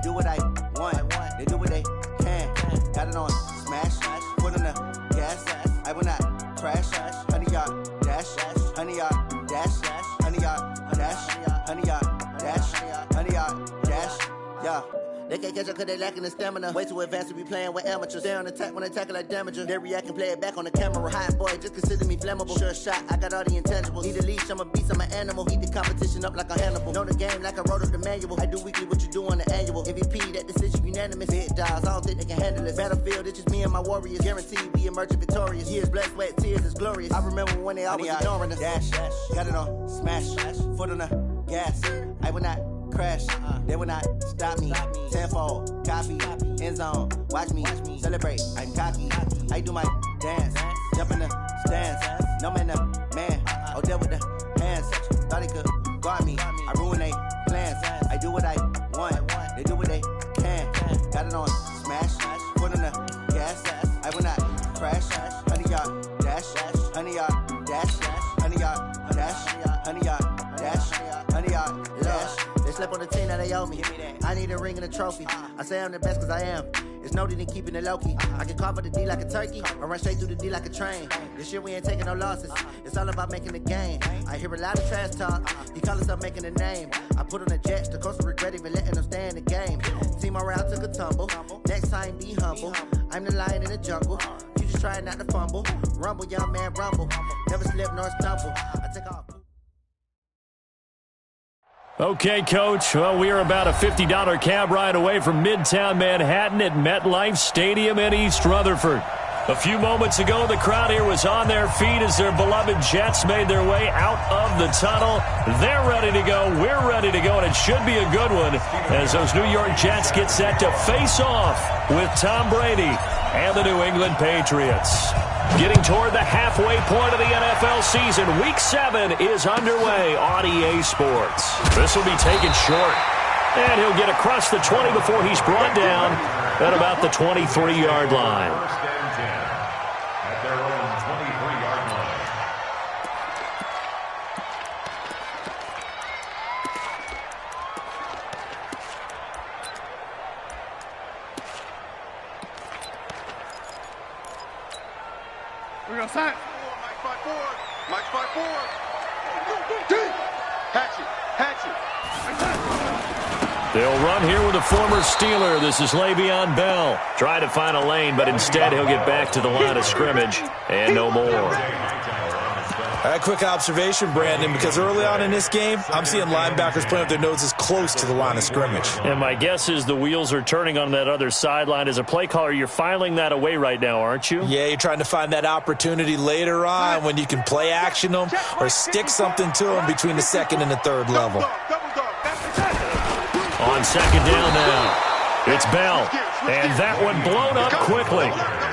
do what I want. They do what they can. Got it on smash. Put on the gas. I will not crash. 100-yard dash. 100-yard dash. 100-yard dash. 100-yard dash. 100-yard dash. Yeah. They can't catch up cause they lacking the stamina. Way too advanced to be playing with amateurs. Stay on attack when they tackle like damager. They react and play it back on the camera. Hot boy, just consider me flammable. Sure shot, I got all the intangibles. Need a leash, I'm a beast, I'm an animal. Heat the competition up like a Hannibal. Know the game like I wrote up the manual. I do weekly what you do on the annual. MVP, that decision unanimous. Big dogs, I don't think they can handle it. Battlefield, it's just me and my warriors. Guaranteed we emerging victorious. Years, blood, sweat, tears, it's glorious. I remember when they always ignoring us. Dash, got it on smash. Foot on the gas. I will not crash, they will not stop me. Tenfold, copy, end zone, watch me celebrate. I'm cocky, I do my dance, jump in the stands. No man, the man, oh, there with the hands. Thought he could guard me, I ruin they plans. I do what I want, they do what they can. Got it on smash, put on the gas. I will not crash, 100-yard dash, 100-yard dash, 100-yard dash, 100-yard dash, 100-yard dash. They slept on the team that they owe me. I need a ring and a trophy. I say I'm the best cause I am. It's no need in keeping it low-key. I can carve up the D like a turkey or run straight through the D like a train. This year we ain't taking no losses. It's all about making the game. I hear a lot of trash talk. He call us up making a name. I put on the Jets. The coach will regret even letting them stay in the game. Team around took a tumble. Next time be humble. I'm the lion in the jungle. You just trying not to fumble. Rumble, young man, rumble. Never slip nor stumble. I take off. Okay, Coach. Well, we are about a $50 cab ride away from Midtown Manhattan at MetLife Stadium in East Rutherford. A few moments ago, the crowd here was on their feet as their beloved Jets made their way out of the tunnel. They're ready to go. We're ready to go, and it should be a good one as those New York Jets get set to face off with Tom Brady and the New England Patriots. Getting toward the halfway point of the NFL season, Week 7 is underway on EA Sports. This will be taken short, and he'll get across the 20 before he's brought down at about the 23-yard line. At their own 23-yard line. We're going to sign. Mike 5-4. Mike 5-4. Hatchet. They'll run here with a former Steeler. This is Le'Veon Bell. Trying to find a lane, but instead he'll get back to the line of scrimmage and no more. A quick observation, Brandon, because early on in this game, I'm seeing linebackers putting up their noses close to the line of scrimmage. And my guess is the wheels are turning on that other sideline. As a play caller, you're filing that away right now, aren't you? Yeah, you're trying to find that opportunity later on when you can play action them or stick something to them between the second and the third level. On second down now, it's Bell. And that one blown up quickly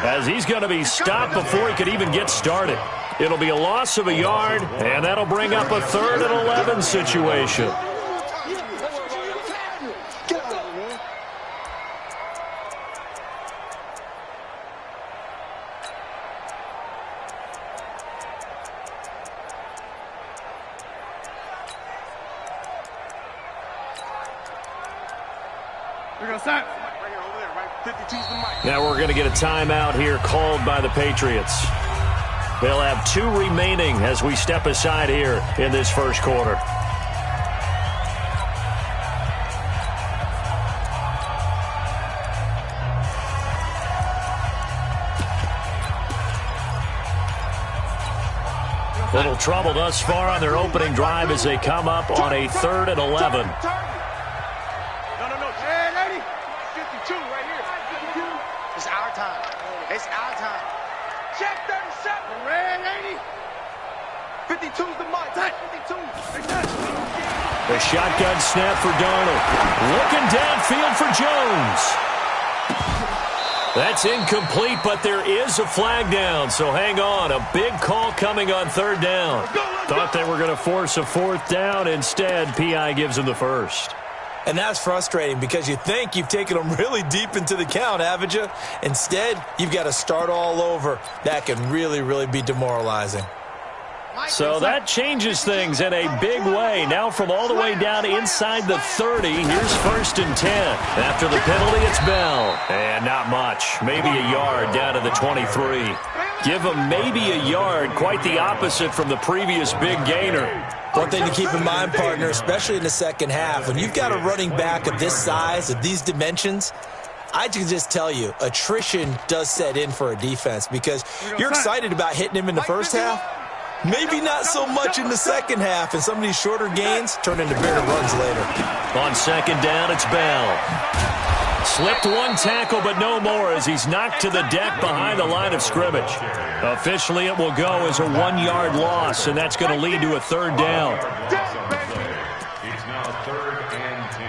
as he's going to be stopped before he could even get started. It'll be a loss of a yard, and that'll bring up a 3rd and 11 situation. Now we're going to get a timeout here called by the Patriots. They'll have 2 remaining as we step aside here in this first quarter. Little trouble thus far on their opening drive as they come up on a 3rd and 11. It's our time. Check 37. Red 80. 52's the mark. 52. The shotgun snap for Darnold. Looking downfield for Jones. That's incomplete, but there is a flag down, so hang on. A big call coming on 3rd down. Thought they were going to force a 4th down. Instead, P.I. gives them the first. And that's frustrating because you think you've taken them really deep into the count, haven't you? Instead, you've got to start all over. That can really, really be demoralizing. So that changes things in a big way. Now from all the way down inside the 30, here's 1st and 10. After the penalty, it's Bell. And not much. Maybe a yard down to the 23. Give him maybe a yard. Quite the opposite from the previous big gainer. One thing to keep in mind, partner, especially in the second half, when you've got a running back of this size, of these dimensions, I can just tell you, attrition does set in for a defense because you're excited about hitting him in the first half. Maybe not so much in the second half, and some of these shorter gains turn into bigger runs later. On 2nd down, it's Bell. Slipped one tackle, but no more as he's knocked to the deck behind the line of scrimmage. Officially, it will go as a 1-yard loss, and that's going to lead to a 3rd down. It's now 3rd and 10.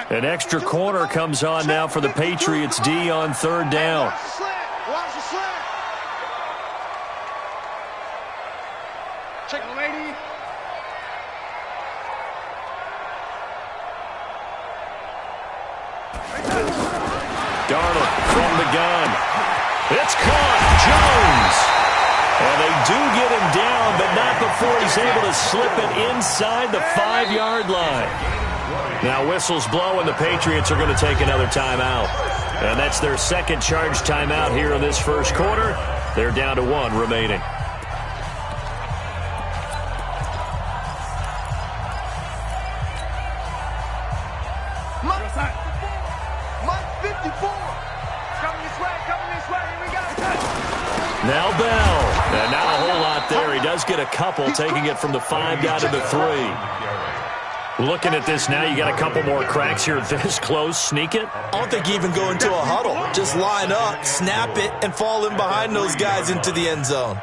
An extra corner comes on now for the Patriots D on 3rd down. Watch the slant. Check the lady. Darnold from the gun. It's caught. Jones. And they do get him down, but not before he's able to slip it inside the 5-yard line. Now whistles blow, and the Patriots are going to take another timeout. And that's their 2nd charge timeout here in this first quarter. They're down to 1 remaining. Now Bell. And not a whole lot there. He does get a couple, taking it from the 5 down to the 3. Looking at this now, you got a couple more cracks here this close. Sneak it? I don't think you even go into a huddle. Just line up, snap it, and fall in behind those guys into the end zone.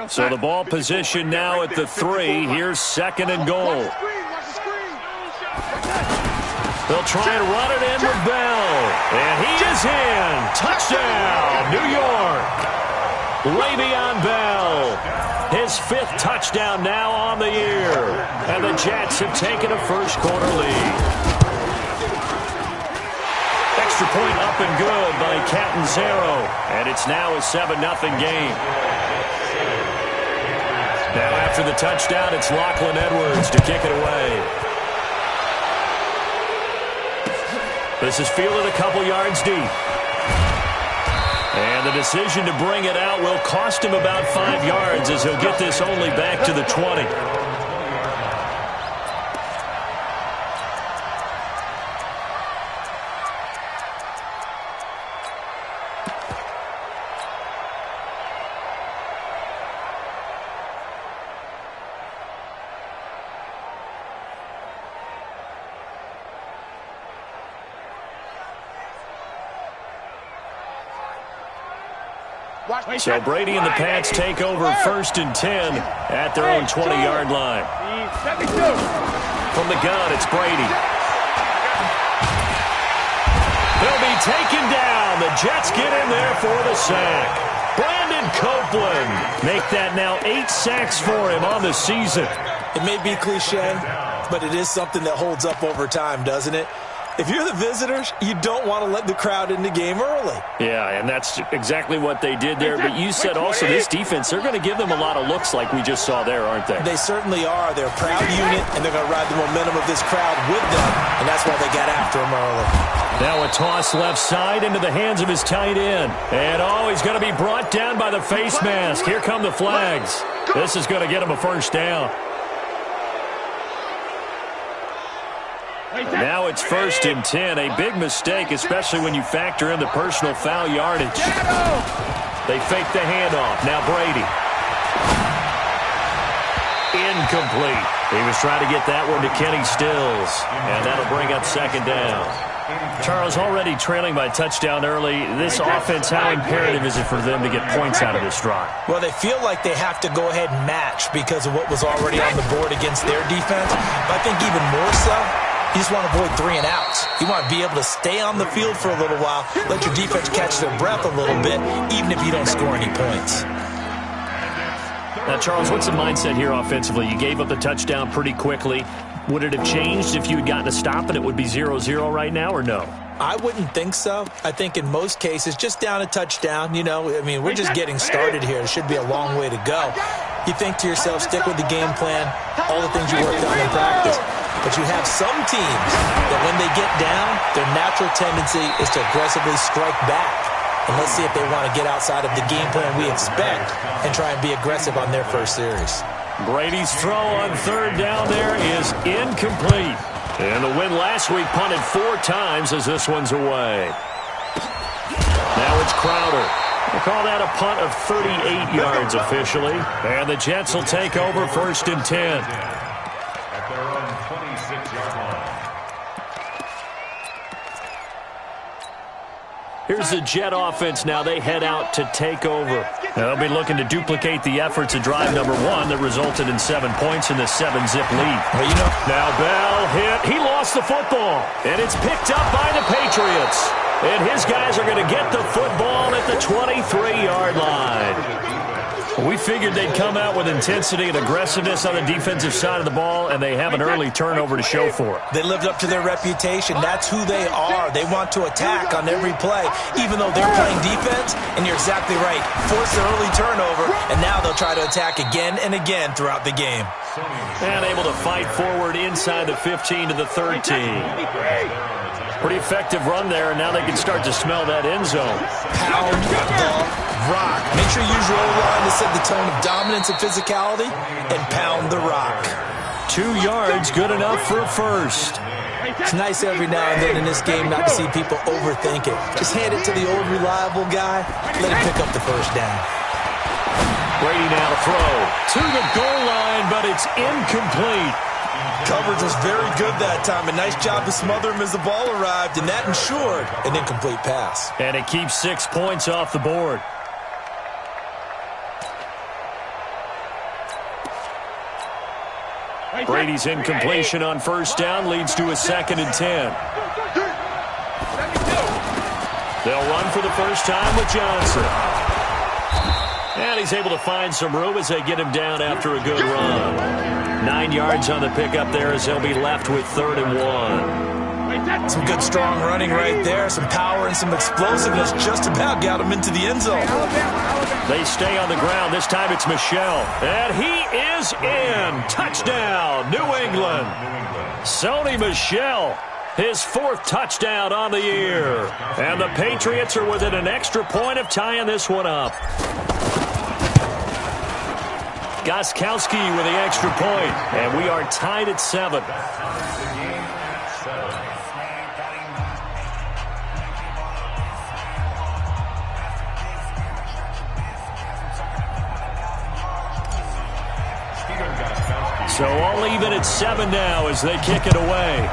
So the ball position now at the 3. Here's 2nd and goal. They'll try and run it in with Bell. And he is in. Touchdown, New York. Le'Veon Bell. His 5th touchdown now on the year. And the Jets have taken a first quarter lead. Extra point up and good by Catanzaro. And it's now a 7-0 game. Now after the touchdown, it's Lachlan Edwards to kick it away. This is fielded a couple yards deep. And the decision to bring it out will cost him about 5 yards as he'll get this only back to the 20. So Brady and the Pats take over 1st and 10 at their own 20-yard line. From the gun, it's Brady. They'll be taken down. The Jets get in there for the sack. Brandon Copeland make that now 8 sacks for him on the season. It may be cliche, but it is something that holds up over time, doesn't it? If you're the visitors, you don't want to let the crowd in the game early. Yeah, and that's exactly what they did there. But you said also this defense, they're going to give them a lot of looks like we just saw there, aren't they? They certainly are. They're a proud unit, and they're going to ride the momentum of this crowd with them, and that's why they got after him early. Now a toss left side into the hands of his tight end. And, he's going to be brought down by the face mask. Here come the flags. This is going to get him a first down. Now it's 1st and 10. A big mistake, especially when you factor in the personal foul yardage. They fake the handoff. Now Brady. Incomplete. He was trying to get that one to Kenny Stills. And that'll bring up 2nd down. Charles, already trailing by touchdown early. This offense, how imperative is it for them to get points out of this drive? Well, they feel like they have to go ahead and match because of what was already on the board against their defense. But I think even more so, you just want to avoid 3 and outs. You want to be able to stay on the field for a little while, let your defense catch their breath a little bit, even if you don't score any points. Now, Charles, what's the mindset here offensively? You gave up the touchdown pretty quickly. Would it have changed if you had gotten a stop and it would be 0-0 right now, or no? I wouldn't think so. I think in most cases, just down a touchdown, we're just getting started here. It should be a long way to go. You think to yourself, stick with the game plan, all the things you worked on in practice. But you have some teams that when they get down, their natural tendency is to aggressively strike back. And let's see if they want to get outside of the game plan we expect and try and be aggressive on their first series. Brady's throw on third down there is incomplete. And the win last week punted 4 times as this one's away. Now it's Crowder. We'll call that a punt of 38 yards officially. And the Jets will take over 1st and 10. At their own 26-yard line. Here's the Jet offense now. They head out to take over. They'll be looking to duplicate the efforts of drive number 1 that resulted in 7 points in the 7-zip lead. Well, Now Bell hit. He lost the football. And it's picked up by the Patriots. And his guys are going to get the football at the 23-yard line. We figured they'd come out with intensity and aggressiveness on the defensive side of the ball, and they have an early turnover to show for it. They lived up to their reputation. That's who they are. They want to attack on every play, even though they're playing defense. And you're exactly right. Force the early turnover, and now they'll try to attack again and again throughout the game. And able to fight forward inside the 15 to the 13. Pretty effective run there, and now they can start to smell that end zone. Pound the rock. Make sure you use your O-line to set the tone of dominance and physicality, and pound the rock. 2 yards, good enough for a first. It's nice every now and then in this game not to see people overthink it. Just hand it to the old reliable guy. Let him pick up the first down. Brady now to throw to the goal line, but it's incomplete. Coverage was very good that time. A nice job to smother him as the ball arrived, and that ensured an incomplete pass. And it keeps 6 points off the board. Brady's incompletion on first down leads to a 2nd and 10. They'll run for the first time with Johnson. And he's able to find some room as they get him down after a good run. 9 yards on the pickup there as they'll be left with 3rd and 1. Some good strong running right there. Some power and some explosiveness just about got him into the end zone. They stay on the ground. This time it's Michel. And he is in. Touchdown, New England. Sony Michel, his 4th touchdown on the year. And the Patriots are within an extra point of tying this one up. Gostkowski with the extra point, and we are tied at 7. So all even at 7 now as they kick it away.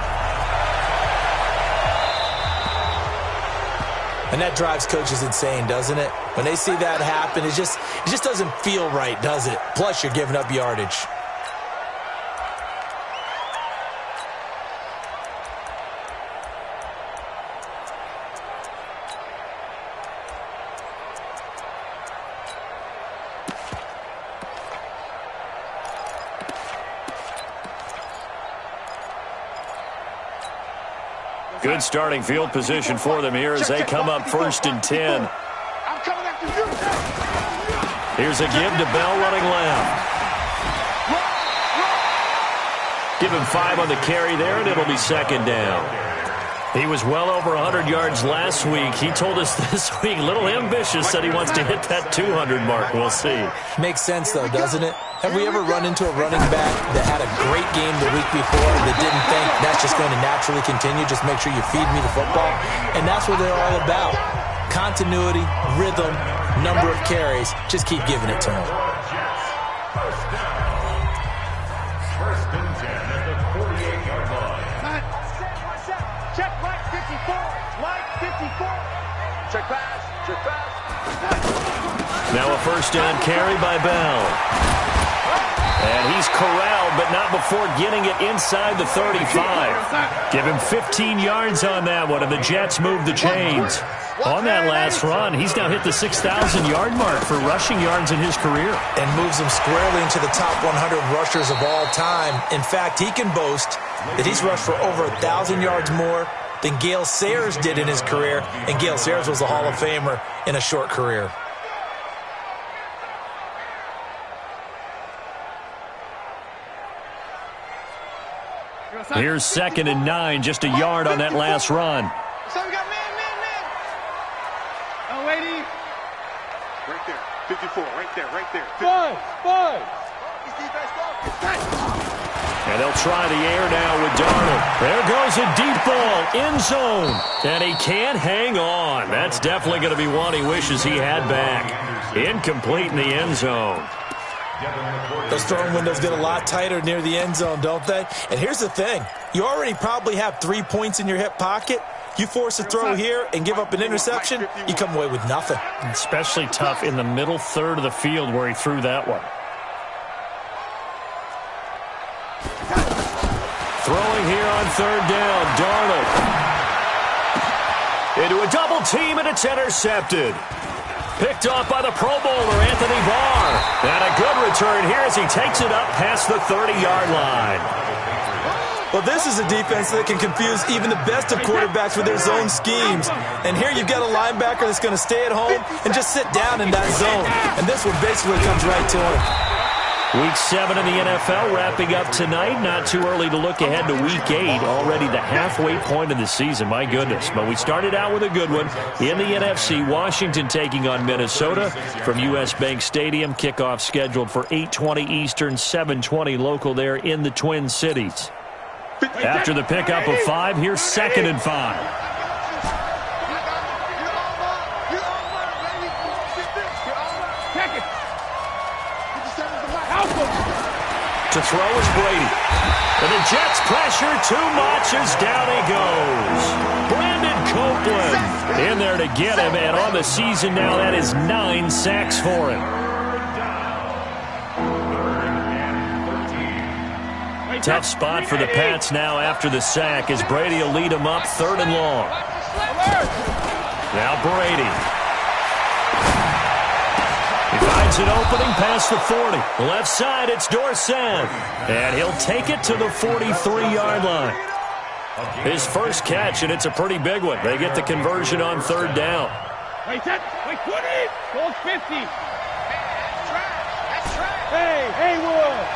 And that drives coaches insane, doesn't it? When they see that happen, it just doesn't feel right, does it? Plus, you're giving up yardage. Good starting field position for them here as they come up 1st and 10. Here's a give to Bell running left. Give him 5 on the carry there, and it'll be 2nd down. He was well over 100 yards last week. He told us this week, a little ambitious, said he wants to hit that 200 mark. We'll see. Makes sense, though, doesn't it? Have we ever run into a running back that had a great game the week before that didn't think that's just going to naturally continue? Just make sure you feed me the football. And that's what they're all about. Continuity, rhythm, number of carries. Just keep giving it to them. First and 10 at the 48-yard line. Check right 54. Right 54. Check pass. Check pass. Now a first down carry by Bell. And he's corralled, but not before getting it inside the 35. Give him 15 yards on that one, and the Jets move the chains. On that last run, he's now hit the 6,000-yard mark for rushing yards in his career. And moves him squarely into the top 100 rushers of all time. In fact, he can boast that he's rushed for over 1,000 yards more than Gale Sayers did in his career. And Gale Sayers was a Hall of Famer in a short career. Here's 2nd and 9, just a yard on that last run. So we got man. Oh, lady. Right there. 54, right there. 5. And they'll try the air now with Darnold. There goes a deep ball, end zone. And he can't hang on. That's definitely going to be one he wishes he had back. Incomplete in the end zone. Those throwing windows get a lot tighter near the end zone, don't they? And here's the thing. You already probably have 3 points in your hip pocket. You force a throw here and give up an interception, you come away with nothing. Especially tough in the middle third of the field where he threw that one. Throwing here on 3rd down, Darnold. Into a double team, and it's intercepted. Picked off by the Pro Bowler, Anthony Barr. And a good return here as he takes it up past the 30-yard line. Well, this is a defense that can confuse even the best of quarterbacks with their zone schemes. And here you've got a linebacker that's going to stay at home and just sit down in that zone. And this one basically comes right to him. Week 7 in the NFL wrapping up tonight. Not too early to look ahead to Week 8. Already the halfway point of the season. My goodness. But we started out with a good one in the NFC. Washington taking on Minnesota from U.S. Bank Stadium. Kickoff scheduled for 8:20 Eastern, 7:20 local there in the Twin Cities. After the pickup of 5, here's 2nd and 5. To throw is Brady. And the Jets pressure too much as down he goes. Brandon Copeland in there to get him, and on the season now that is 9 sacks for him. Tough spot for the Pats now after the sack as Brady will lead them up 3rd and long. Now Brady. He finds an opening past the 40. Left side, it's Dorsett. And he'll take it to the 43-yard line. His first catch, and it's a pretty big one. They get the conversion on 3rd down. Wait, 20. Goal 50. Hey, Haywood.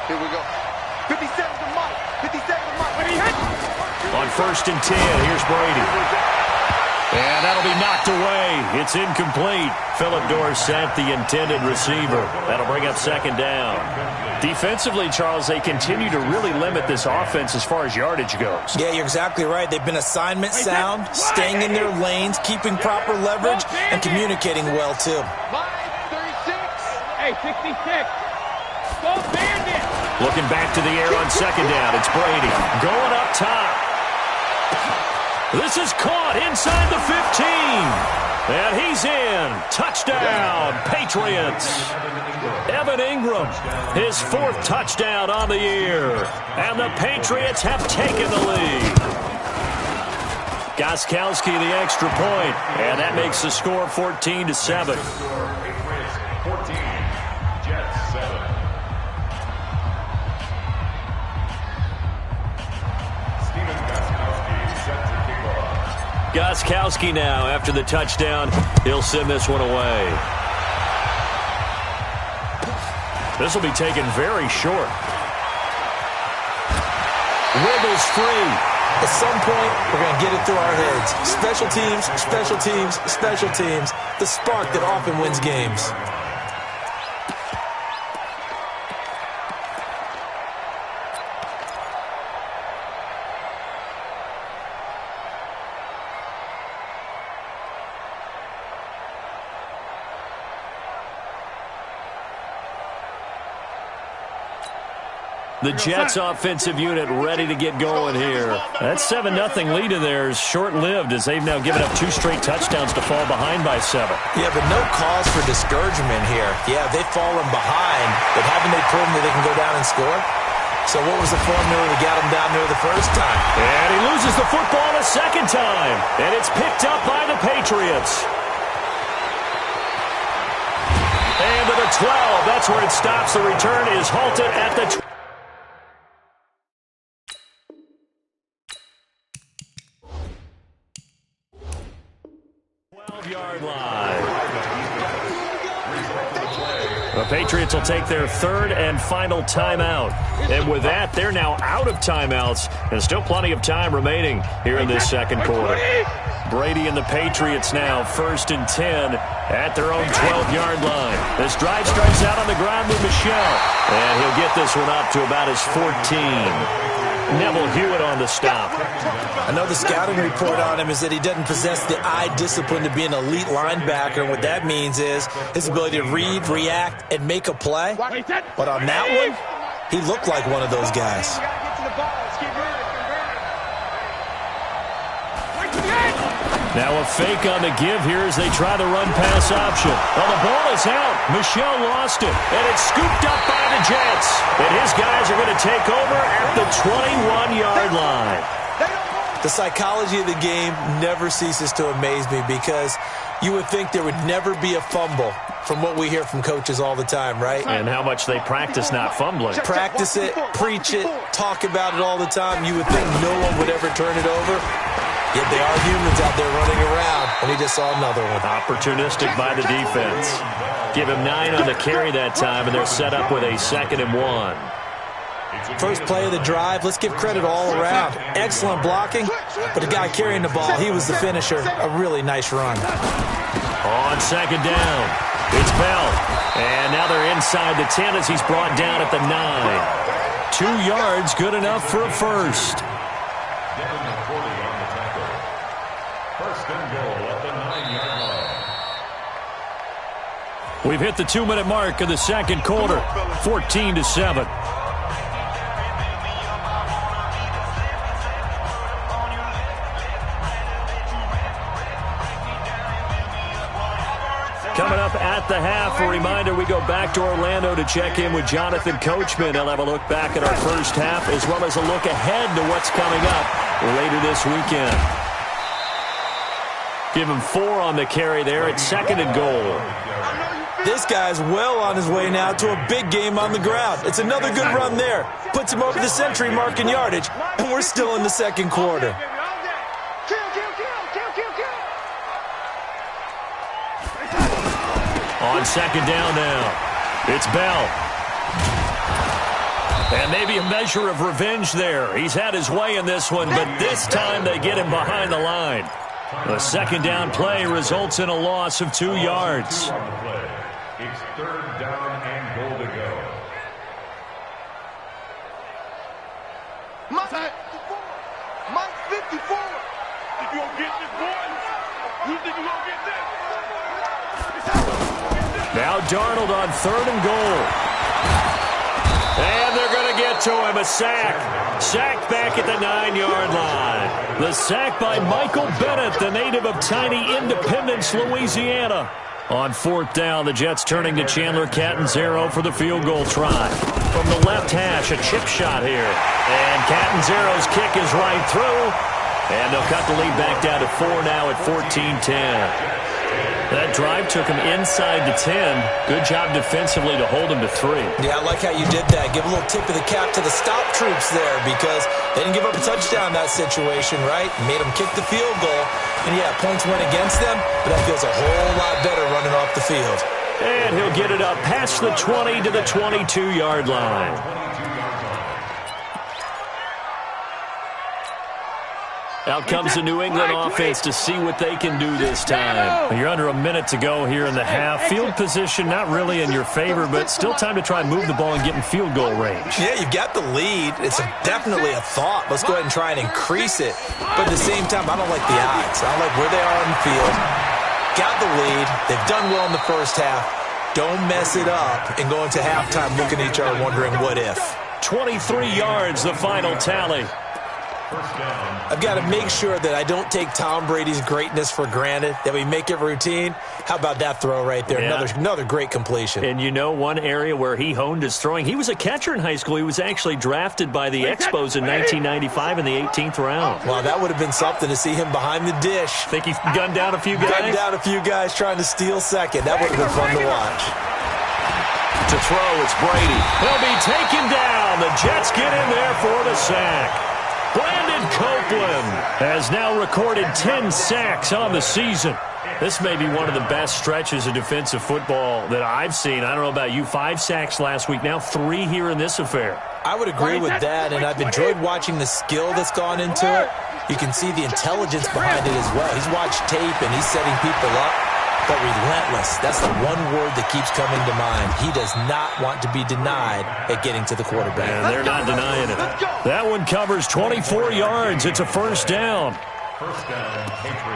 Here we go. 57 to Mike. 57 to Mike. On 1st and 10, here's Brady. And that'll be knocked away. It's incomplete. Philip Dorsett, the intended receiver. That'll bring up 2nd down. Defensively, Charles, they continue to really limit this offense as far as yardage goes. Yeah, you're exactly right. They've been assignment sound, staying in their lanes, keeping proper leverage, and communicating well, too. 36. Hey, 66. Go Bandit. Looking back to the air on 2nd down. It's Brady going up top. This is caught inside the 15. And he's in. Touchdown, Patriots. Evan Ingram, his 4th touchdown on the year. And the Patriots have taken the lead. Gostkowski the extra point. And that makes the score 14-7. 14, Jets 7. Gostkowski now after the touchdown. He'll send this one away. This will be taken very short. Wiggles free. At some point, we're going to get it through our heads. Special teams, special teams, special teams. The spark that often wins games. The Jets offensive unit ready to get going here. That 7-0 lead in there is short-lived as they've now given up 2 straight touchdowns to fall behind by 7. Yeah, but no cause for discouragement here. Yeah, they've fallen behind, but haven't they proven that they can go down and score? So what was the formula that got him down there the first time? And he loses the football a second time. And it's picked up by the Patriots. And to the 12. That's where it stops. The return is halted at the 12-yard line. The Patriots will take their third and final timeout. And with that, they're now out of timeouts. And still plenty of time remaining here in this second quarter. Brady and the Patriots now 1st and 10 at their own 12-yard line. This drive starts out on the ground with Michel. And he'll get this one up to about his 14. Neville Hewitt on the stop. I know the scouting report on him is that he doesn't possess the eye discipline to be an elite linebacker. And what that means is his ability to read, react, and make a play. But on that one, he looked like one of those guys. Now a fake on the give here as they try the run-pass option. Well, the ball is out. Michel lost it, and it's scooped up by the Jets. And his guys are going to take over at the 21-yard line. The psychology of the game never ceases to amaze me because you would think there would never be a fumble from what we hear from coaches all the time, right? And how much they practice not fumbling. Practice it, preach it, talk about it all the time. You would think no one would ever turn it over. Yet they are humans out there running around, and he just saw another one. Opportunistic by the defense. Give him 9 on the carry that time, and they're set up with a 2nd and 1. First play of the drive, let's give credit all around. Excellent blocking, but the guy carrying the ball, he was the finisher. A really nice run. On 2nd down, it's Bell. And now they're inside the 10 as he's brought down at the 9. 2 yards, good enough for a first. We've hit the 2-minute mark of the second quarter, 14-7. Coming up at the half, a reminder, we go back to Orlando to check in with Jonathan Coachman. He'll have a look back at our first half as well as a look ahead to what's coming up later this weekend. Give him 4 on the carry there at 2nd and goal. This guy's well on his way now to a big game on the ground. It's another good run there. Puts him over the century mark in yardage, and we're still in the second quarter. On 2nd down now, it's Bell. And maybe a measure of revenge there. He's had his way in this one, but this time they get him behind the line. The 2nd down play results in a loss of 2 yards. It's 3rd down and goal to go. Mike 54. Think you gonna get this, boys? You think you gonna get this? Now Darnold on 3rd and goal. And they're going to get to him, a sack. Sacked back at the 9-yard line. The sack by Michael Bennett, the native of tiny Independence, Louisiana. On 4th down, the Jets turning to Chandler Catanzaro for the field goal try. From the left hash, a chip shot here. And Catanzaro's kick is right through. And they'll cut the lead back down to 4 now at 14-10. That drive took him inside the 10. Good job defensively to hold him to 3. Yeah, I like how you did that. Give a little tip of the cap to the stop troops there because they didn't give up a touchdown in that situation, right? Made them kick the field goal. And, yeah, points went against them, but that feels a whole lot better running off the field. And he'll get it up past the 20 to the 22-yard line. Out comes the New England offense to see what they can do this time. You're under a minute to go here in the half. Field position not really in your favor, but still time to try and move the ball and get in field goal range. Yeah, you've got the lead. It's definitely a thought. Let's go ahead and try and increase it. But at the same time, I don't like the odds. I don't like where they are on the field. Got the lead. They've done well in the first half. Don't mess it up and go into halftime looking at each other wondering what if. 23 yards, the final tally. I've got to make sure that I don't take Tom Brady's greatness for granted, that we make it routine. How about that throw right there? Yeah. Another great completion. And you know one area where he honed his throwing? He was a catcher in high school. He was actually drafted by the Expos in 1995 in the 18th round. Wow, that would have been something to see him behind the dish. Think he gunned down a few guys? Gunned down a few guys trying to steal second. That would have been fun to watch. To throw, it's Brady. He'll be taken down. The Jets get in there for the sack. Brandon Copeland has now recorded 10 sacks on the season. This may be one of the best stretches of defensive football that I've seen. I don't know about you. 5 sacks last week, now 3 here in this affair. I would agree with that, and I've enjoyed watching the skill that's gone into it. You can see the intelligence behind it as well. He's watched tape, and he's setting people up. But relentless, that's the one word that keeps coming to mind. He does not want to be denied at getting to the quarterback. And they're not denying it. That one covers 24 yards. It's a first down.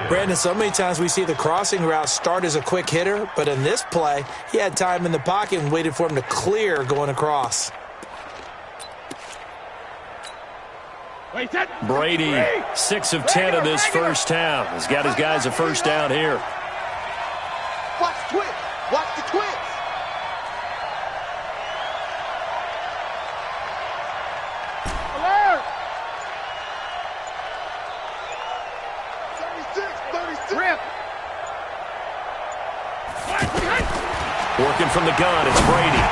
Brandon, so many times we see the crossing route start as a quick hitter, but in this play, he had time in the pocket and waited for him to clear going across. Brady, 6 of 10 in this first half. He's got his guys a first down here. Watch the twins. Watch the twins. Alert! 36. Rip. Working from the gun, it's Brady.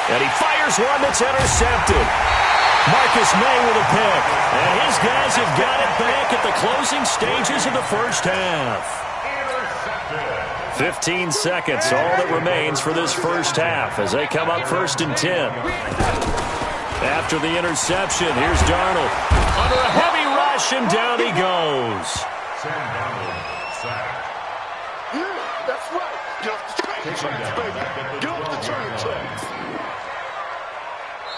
And he fires one that's intercepted. Marcus May with a pick. And his guys have got it back at the closing stages of the first half. 15 seconds, all that remains for this first half as they come up 1st and 10. After the interception, here's Darnold. Under a heavy rush, and down he goes. Yeah, that's right. Get off the train tracks, baby. Get off the train tracks.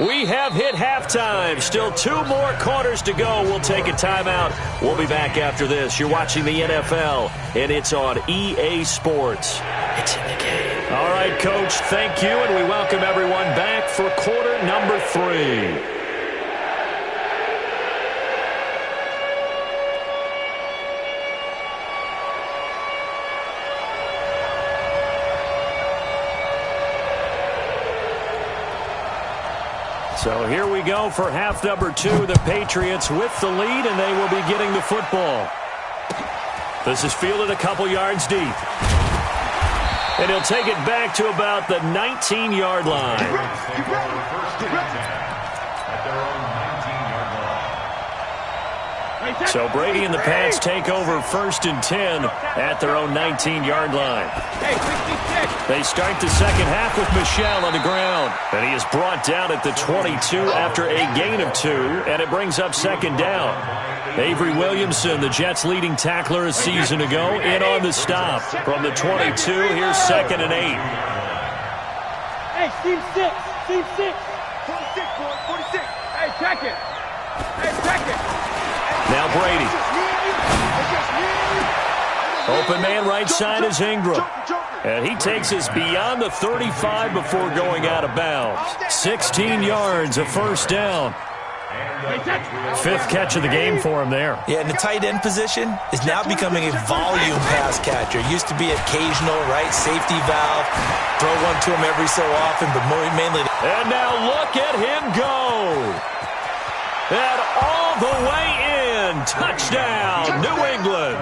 We have hit halftime. Still 2 more quarters to go. We'll take a timeout. We'll be back after this. You're watching the NFL, and it's on EA Sports. It's in the game. All right, Coach, thank you, and we welcome everyone back for quarter number 3. So here we go for half number 2. The Patriots with the lead, and they will be getting the football. This is fielded a couple yards deep. And he'll take it back to about the 19-yard line. So Brady and the Pats take over 1st and 10 at their own 19-yard line. They start the second half with Michel on the ground. And he is brought down at the 22 after a gain of 2, and it brings up 2nd down. Avery Williamson, the Jets' leading tackler a season ago, in on the stop. From the 22, here's 2nd and 8. Hey, Steve 6. Steve 6. 46, boy. 46. Hey, check it. Hey, check it. Now Brady. Open man right side is Ingram. And he takes us beyond the 35 before going out of bounds. 16 yards, a first down. 5th catch of the game for him there. Yeah, and the tight end position is now becoming a volume pass catcher. Used to be occasional, right? Safety valve. Throw one to him every so often, but mainly. And now look at him go. And all the way in. Touchdown, New England.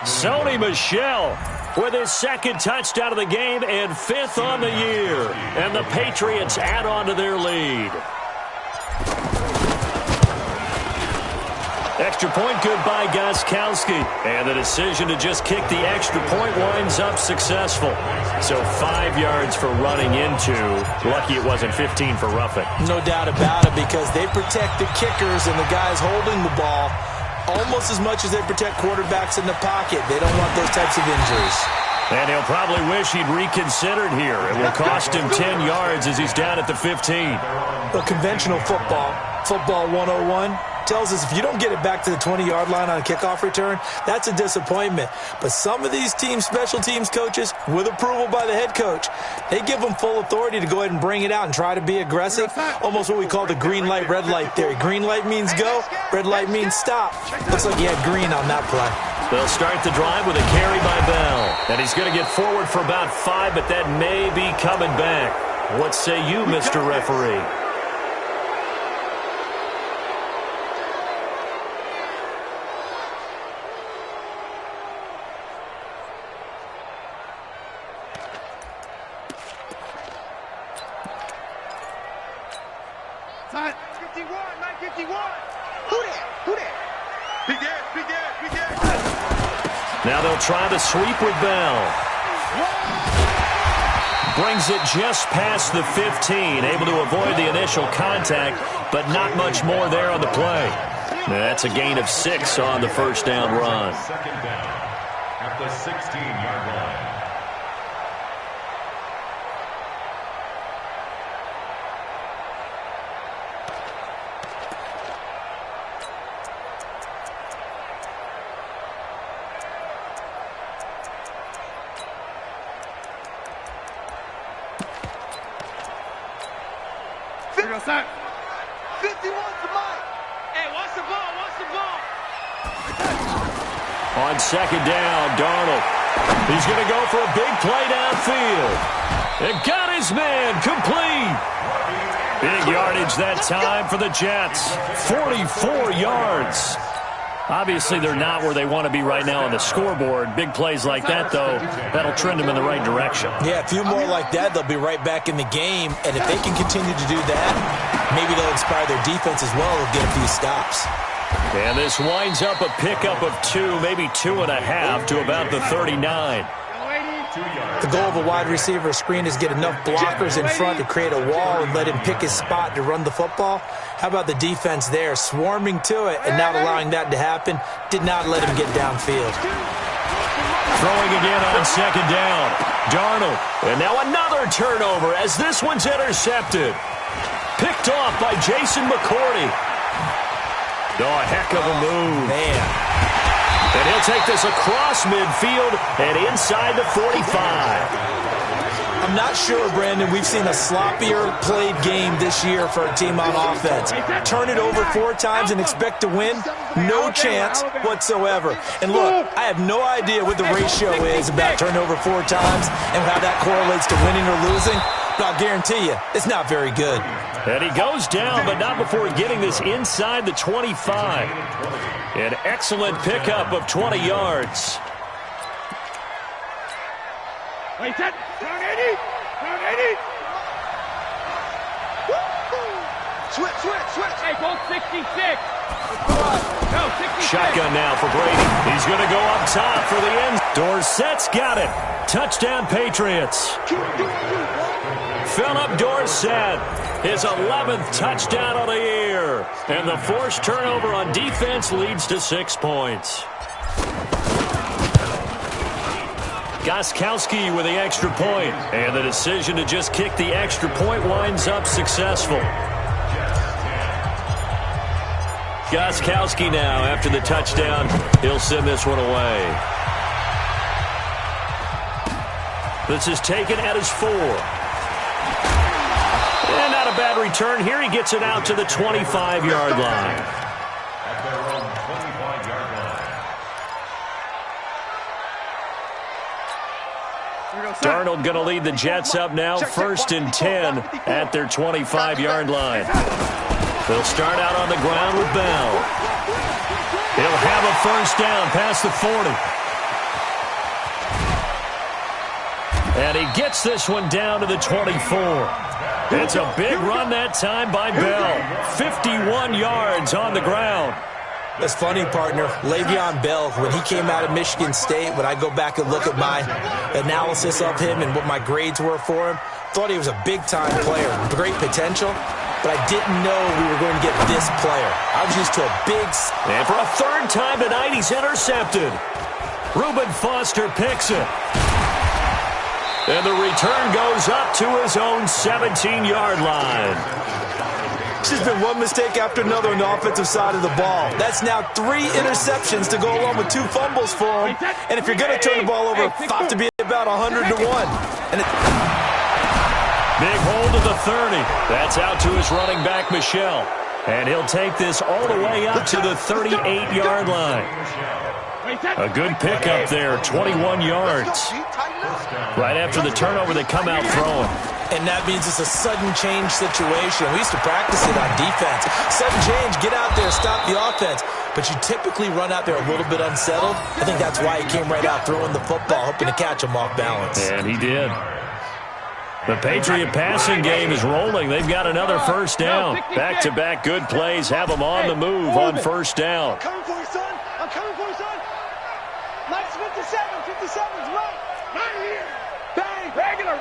Sony Michel with his 2nd touchdown of the game and 5th on the year. And the Patriots add on to their lead. Extra point good by Gostkowski. And the decision to just kick the extra point winds up successful. So 5 yards for running into. Lucky it wasn't 15 for roughing. No doubt about it, because they protect the kickers and the guys holding the ball almost as much as they protect quarterbacks in the pocket. They don't want those types of injuries. And he'll probably wish he'd reconsidered here. It will cost him 10 yards as he's down at the 15. But conventional football 101, tells us if you don't get it back to the 20-yard line on a kickoff return, that's a disappointment. But some of these special teams coaches, with approval by the head coach, they give them full authority to go ahead and bring it out and try to be aggressive. Almost what we call the green light, red light theory. Green light means go, red light means stop. Looks like he had green on that play. They'll start the drive with a carry by Bell. And he's going to get forward for about 5, but that may be coming back. What say you, Mr. Referee? Time. 51, 951. Who there? Be dead. Now they'll try the sweep with Bell. Brings it just past the 15. Able to avoid the initial contact, but not much more there on the play. That's a gain of 6 on the first down run. Second down at the 16-yard line. Start. 51 to Mike. Hey, watch the ball. On second down, Darnold. He's going to go for a big play downfield. And got his man complete. Big yardage that time for the Jets. 44 yards. Obviously, they're not where they want to be right now on the scoreboard. Big plays like that, though, that'll trend them in the right direction. Yeah, a few more like that, they'll be right back in the game. And if they can continue to do that, maybe they'll inspire their defense as well. They'll get a few stops. And this winds up a pickup of 2, maybe 2.5 to about the 39. The goal of a wide receiver screen is get enough blockers in front to create a wall and let him pick his spot to run the football. How about the defense there, swarming to it and not allowing that to happen? Did not let him get downfield. Throwing again on second down. Darnold. And now another turnover as this one's intercepted. Picked off by Jason McCourty. Oh, a heck of a move. Man. And he'll take this across midfield and inside the 45. I'm not sure, Brandon, we've seen a sloppier played game this year for a team on offense. Turn it over 4 times and expect to win? No chance whatsoever. And look, I have no idea what the ratio is about turnover 4 times and how that correlates to winning or losing, but I'll guarantee you, it's not very good. And he goes down, but not before getting this inside the 25. An excellent pickup of 20 yards. Wait, turn 80. Switch. Hey, go 66. No, 66. Shotgun now for Brady. He's going to go up top for the end. Dorsett's got it. Touchdown, Patriots. Philip Dorsett, his 11th touchdown of the year. And the forced turnover on defense leads to 6 points. Gostkowski with the extra point. And the decision to just kick the extra point winds up successful. Gostkowski now, after the touchdown, he'll send this one away. This is taken at his 4. And not a bad return. Here he gets it out to the 25-yard line. At their own 25-yard line. Darnold going to lead the Jets up now, 1st and 10 at their 25-yard line. They'll start out on the ground with Bell. He'll have a first down past the 40. And he gets this one down to the 24. It's a big run that time by Bell. 51 yards on the ground. That's funny, partner. Le'Veon Bell, when he came out of Michigan State, when I go back and look at my analysis of him and what my grades were for him, thought he was a big-time player, great potential, but I didn't know we were going to get this player. I was used to a big... And for a 3rd time tonight, he's intercepted. Reuben Foster picks it. And the return goes up to his own 17-yard line. It's just been one mistake after another on the offensive side of the ball. That's now 3 interceptions to go along with 2 fumbles for him. And if you're going to turn the ball over, it's got to be about 100 to 1. And big hold of the 30. That's out to his running back, Michel. And he'll take this all the way up to the 38-yard line. A good pickup there, 21 yards. Right after the turnover, they come out throwing. And that means it's a sudden change situation. We used to practice it on defense. Sudden change, get out there, stop the offense. But you typically run out there a little bit unsettled. I think that's why he came right out throwing the football, hoping to catch him off balance. And he did. The Patriot passing game is rolling. They've got another first down. Back-to-back good plays have them on the move on first down. I'm coming for you, son. I'm coming for you, son. Nice 57. 57's right. Right here. Bang. Regular.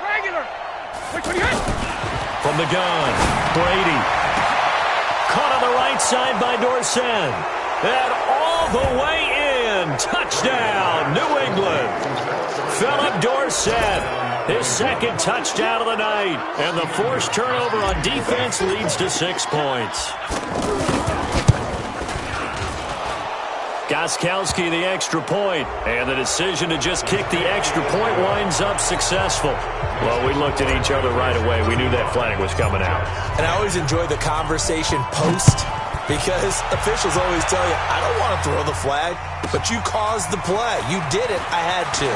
From the gun, Brady. Caught on the right side by Dorsett. And all the way in. Touchdown, New England. Philip Dorsett, his second touchdown of the night. And the forced turnover on defense leads to 6 points. Gostkowski the extra point, and the decision to just kick the extra point winds up successful. Well, we looked at each other right away. We knew that flag was coming out. And I always enjoy the conversation post, because officials always tell you, I don't want to throw the flag, but you caused the play. You did it. I had to.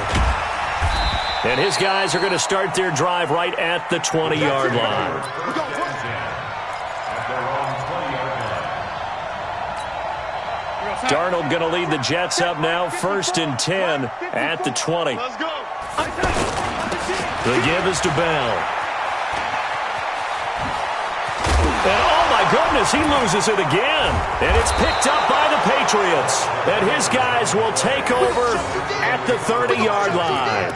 And his guys are going to start their drive right at the 20-yard line. Darnold going to lead the Jets up now, 1st and 10 at the 20. Let's go. The give is to Bell. And oh my goodness, he loses it again. And it's picked up by the Patriots. And his guys will take over at the 30-yard line.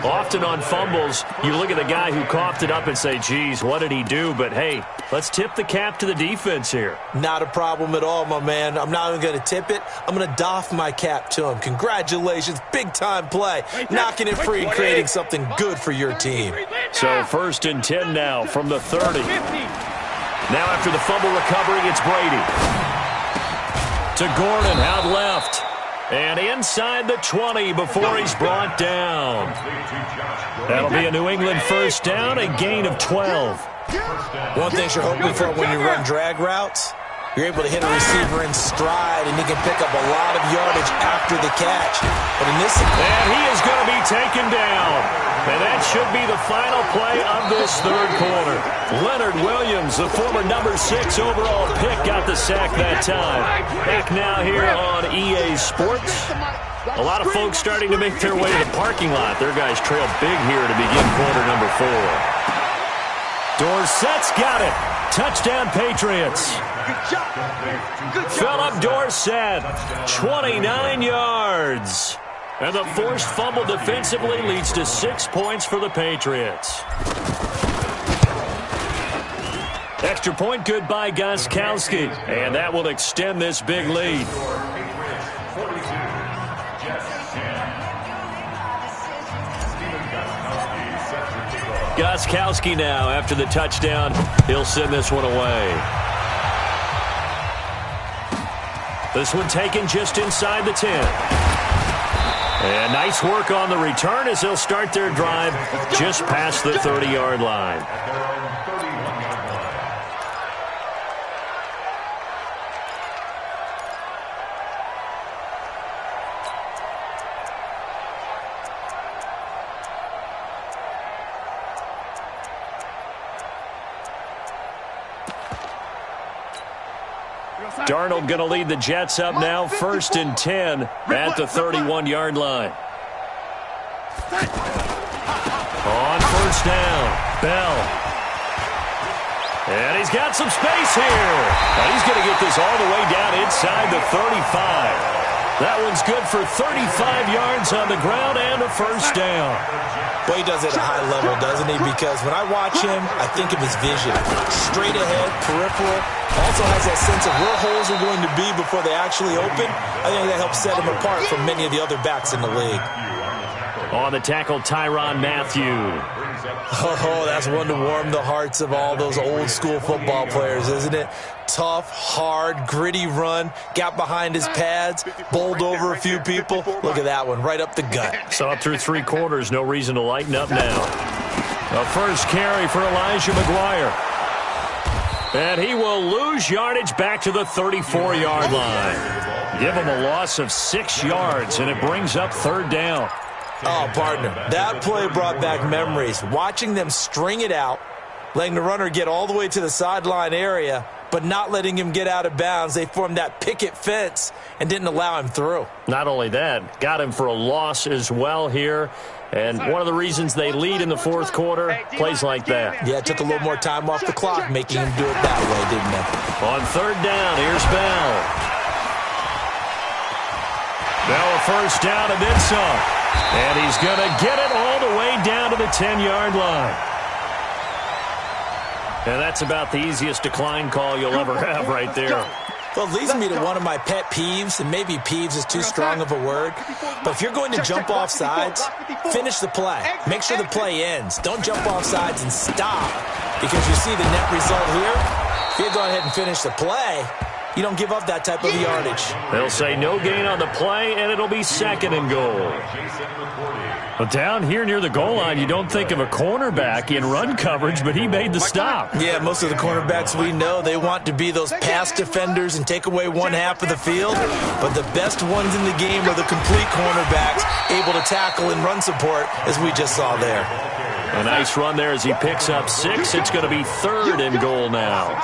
Often on fumbles, you look at the guy who coughed it up and say, geez, what did he do? But, hey, let's tip the cap to the defense here. Not a problem at all, my man. I'm not even going to tip it. I'm going to doff my cap to him. Congratulations. Big-time play. Knocking it free and creating something good for your team. So 1st and 10 now from the 30. Now after the fumble recovery, it's Brady. To Gordon, out left. And inside the 20 before he's brought down. That'll be a New England first down, a gain of 12. One thing you're hoping for when you run drag routes, you're able to hit a receiver in stride, and he can pick up a lot of yardage after the catch. But in this, and he is going to be taken down. And that should be the final play of this third quarter. Leonard Williams, the former number 6 overall pick, got the sack that time. Back now here on EA Sports. A lot of folks starting to make their way to the parking lot. Their guys trail big here to begin quarter number 4. Dorsett's got it. Touchdown, Patriots. Philip Dorsett, 29 yards. And the forced fumble defensively leads to 6 points for the Patriots. Extra point good by Gostkowski. And that will extend this big lead. Gostkowski now after the touchdown. He'll send this one away. This one taken just inside the 10. And nice work on the return as they'll start their drive just past the 30-yard line. Darnold going to lead the Jets up now, 1st and 10 at the 31-yard line. On first down, Bell. And he's got some space here. And he's going to get this all the way down inside the 35. That one's good for 35 yards on the ground and a first down. Boy, he does it at a high level, doesn't he? Because when I watch him, I think of his vision. Straight ahead, peripheral. Also has that sense of where holes are going to be before they actually open. I think that helps set him apart from many of the other backs in the league. On the tackle, Tyrann Mathieu. Oh, that's one to warm the hearts of all those old-school football players, isn't it? Tough, hard, gritty run, got behind his pads, bowled over a few people. Look at that one, right up the gut. Saw it through 3 quarters, no reason to lighten up now. A first carry for Elijah McGuire. And he will lose yardage back to the 34-yard line. Give him a loss of 6 yards, and it brings up 3rd down. Oh, partner, that play brought back memories. Watching them string it out, letting the runner get all the way to the sideline area, but not letting him get out of bounds. They formed that picket fence and didn't allow him through. Not only that, got him for a loss as well here. And one of the reasons they lead in the 4th quarter, plays like that. Yeah, it took a little more time off the clock, making him do it that way, didn't it? On 3rd down, here's Bell. Bell a first down and then some. And he's going to get it all the way down to the 10-yard line. And that's about the easiest decline call you'll ever have right there. Well, it leads me to one of my pet peeves, and maybe peeves is too strong of a word, but if you're going to jump off sides, finish the play. Make sure the play ends. Don't jump off sides and stop, because you see the net result here. If you go ahead and finish the play, you don't give up that type of yardage. They'll say no gain on the play, and it'll be 2nd and goal. But down here near the goal line, you don't think of a cornerback in run coverage, but he made the stop. Yeah, most of the cornerbacks we know, they want to be those pass defenders and take away one half of the field. But the best ones in the game are the complete cornerbacks, able to tackle and run support, as we just saw there. A nice run there as he picks up 6. It's going to be 3rd and goal now.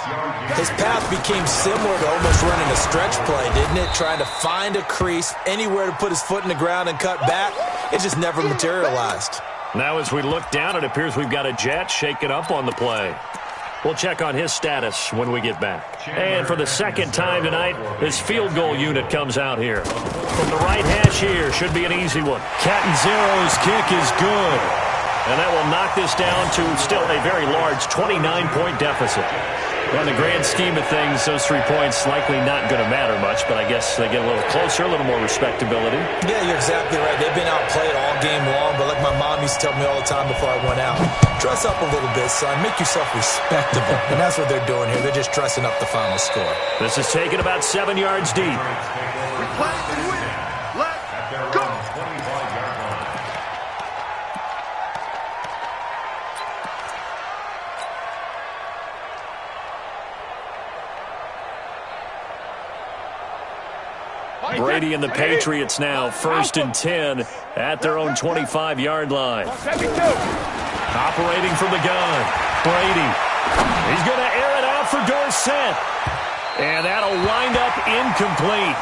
His path became similar to almost running a stretch play, didn't it? Trying to find a crease, anywhere to put his foot in the ground and cut back. It just never materialized. Now as we look down, it appears we've got a Jet shaken up on the play. We'll check on his status when we get back. And for the 2nd time tonight, his field goal unit comes out here. From the right hash here, should be an easy one. Catanzaro's kick is good. And that will knock this down to still a very large 29-point deficit. Well, in the grand scheme of things, those 3 points likely not going to matter much, but I guess they get a little closer, a little more respectability. Yeah, you're exactly right. They've been outplayed all game long, but like my mom used to tell me all the time before I went out, dress up a little bit, son. Make yourself respectable. And that's what they're doing here. They're just dressing up the final score. This is taken about 7 yards deep. We play to win. Let's go. Brady and the Patriots now 1st and 10 at their own 25-yard line. Operating from the gun, Brady. He's going to air it out for Dorsett. And that'll wind up incomplete.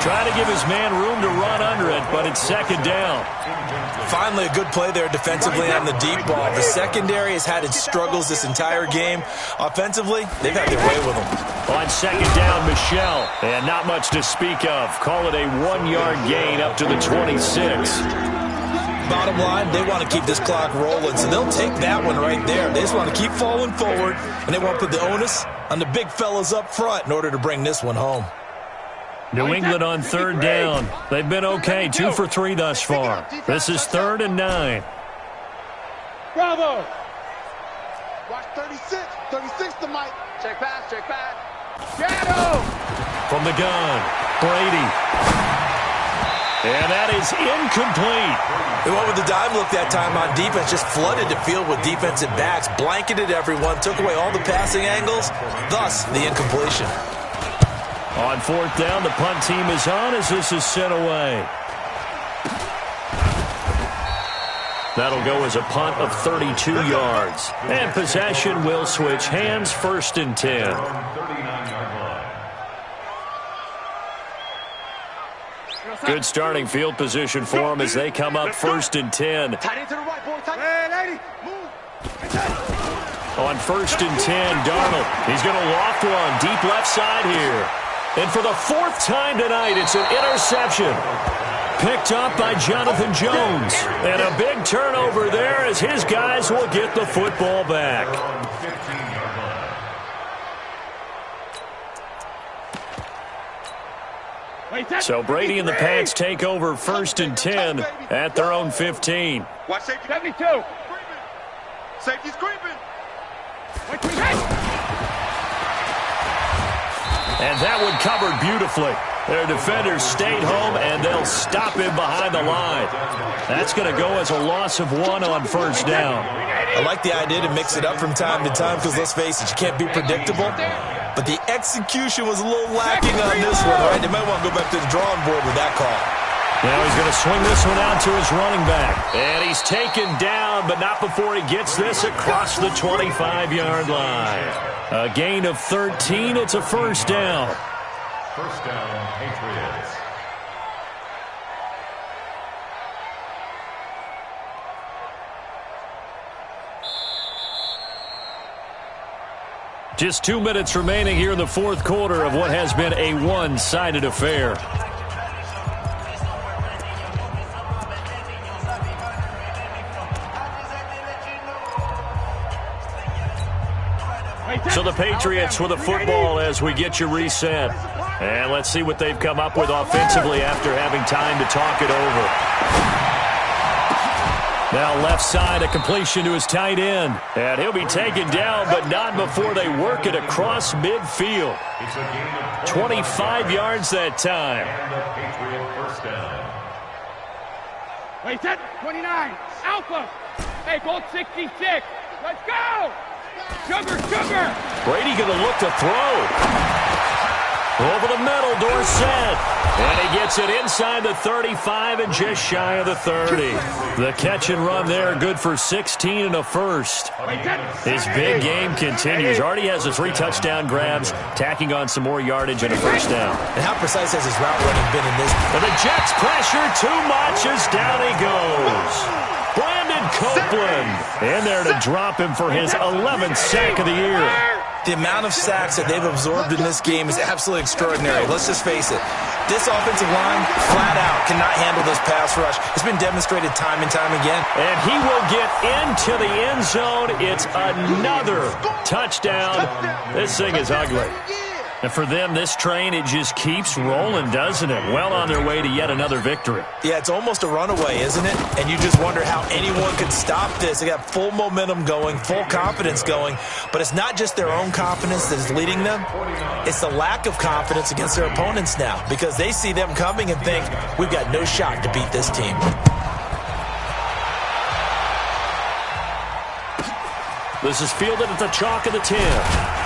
Trying to give his man room to run under it, but it's 2nd down. Finally, a good play there defensively on the deep ball. The secondary has had its struggles this entire game. Offensively, they've had their way with them. On 2nd down, Michelle. And not much to speak of. Call it a 1-yard gain up to the 26. Bottom line, they want to keep this clock rolling, so they'll take that one right there. They just want to keep falling forward, and they want to put the onus on the big fellas up front in order to bring this one home. New England on 3rd down. They've been okay, 2 for 3 thus far. This is 3rd and 9. Bravo. Watch 36. 36 to Mike. Check pass, check pass. Shadow. From the gun, Brady. And that is incomplete. They went with the dime look that time on defense, just flooded the field with defensive backs, blanketed everyone, took away all the passing angles, thus the incompletion. On 4th down, the punt team is on as this is sent away. That'll go as a punt of 32 yards. And possession will switch hands, 1st and 10. Good starting field position for them as they come up 1st and 10. Tight into the right, boy. Tight. Hey, lady. Move. On 1st and 10, Darnold. He's going to loft one deep left side here. And for the 4th time tonight, it's an interception. Picked up by Jonathan Jones. And a big turnover there as his guys will get the football back. So Brady and the Pats take over 1st and 10 at their own 15. Watch safety. 72. Safety's creeping. And that one covered beautifully. Their defenders stayed home, and they'll stop him behind the line. That's going to go as a loss of 1 on 1st down. I like the idea to mix it up from time to time because, let's face it, you can't be predictable. But the execution was a little lacking on this one, right? They might want to go back to the drawing board with that call. Now he's going to swing this one out to his running back. And he's taken down, but not before he gets this across the 25-yard line. A gain of 13. It's a 1st down. 1st down, Patriots. Just 2 minutes remaining here in the 4th quarter of what has been a one-sided affair. So the Patriots with the football as we get you reset. And let's see what they've come up with offensively after having time to talk it over. Now left side, a completion to his tight end. And he'll be taken down, but not before they work it across midfield. 25 yards that time. And the Patriot 1st down. Wait, set 29. Alpha. Hey, bolt 66. Let's go. Sugar. Brady going to look to throw. Over the middle, Dorsett. And he gets it inside the 35 and just shy of the 30. The catch and run there, good for 16 and a 1st. His big game continues. Already has the 3 touchdown grabs, tacking on some more yardage and a 1st down. And how precise has his route running been in this? And the Jets pressure too much as down he goes. Brandon Copeland in there to drop him for his 11th sack of the year. The amount of sacks that they've absorbed in this game is absolutely extraordinary. Let's just face it. This offensive line, flat out, cannot handle this pass rush. It's been demonstrated time and time again. And he will get into the end zone. It's another touchdown. This thing is ugly. And for them, this train, it just keeps rolling, doesn't it? Well on their way to yet another victory. Yeah, it's almost a runaway, isn't it? And you just wonder how anyone could stop this. They got full momentum going, full confidence going. But it's not just their own confidence that is leading them. It's the lack of confidence against their opponents now because they see them coming and think, we've got no shot to beat this team. This is fielded at the chalk of the 10.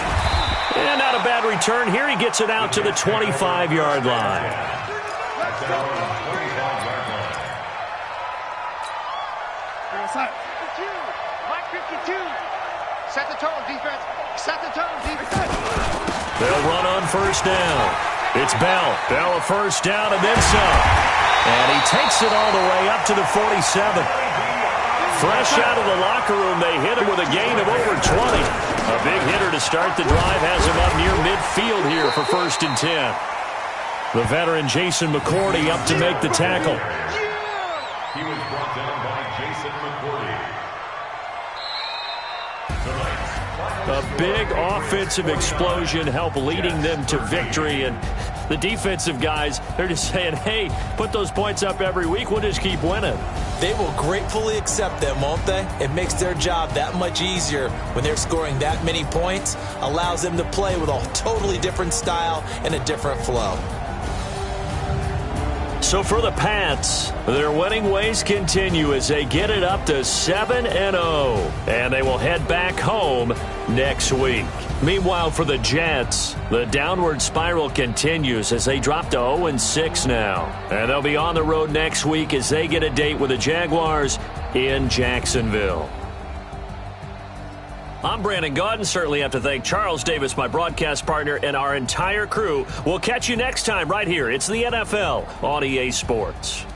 And not a bad return. Here he gets it out to the 25-yard line. Mark 52. Set the tone, defense. Set the tone, defense. They'll run on 1st down. It's Bell. Bell a 1st down and then some. And he takes it all the way up to the 47. Fresh out of the locker room, they hit him with a gain of over 20. A big hitter to start the drive has him up near midfield here for 1st and 10. The veteran Jason McCourty up to make the tackle. He was brought down by Jason McCourty. A big offensive explosion helped leading them to victory. And the defensive guys, they're just saying, hey, put those points up every week. We'll just keep winning. They will gratefully accept them, won't they? It makes their job that much easier when they're scoring that many points. Allows them to play with a totally different style and a different flow. So for the Pats, their winning ways continue as they get it up to 7-0. And they will head back home next week. Meanwhile, for the Jets, the downward spiral continues as they drop to 0-6 now. And they'll be on the road next week as they get a date with the Jaguars in Jacksonville. I'm Brandon Gaudin. Certainly have to thank Charles Davis, my broadcast partner, and our entire crew. We'll catch you next time right here. It's the NFL on EA Sports.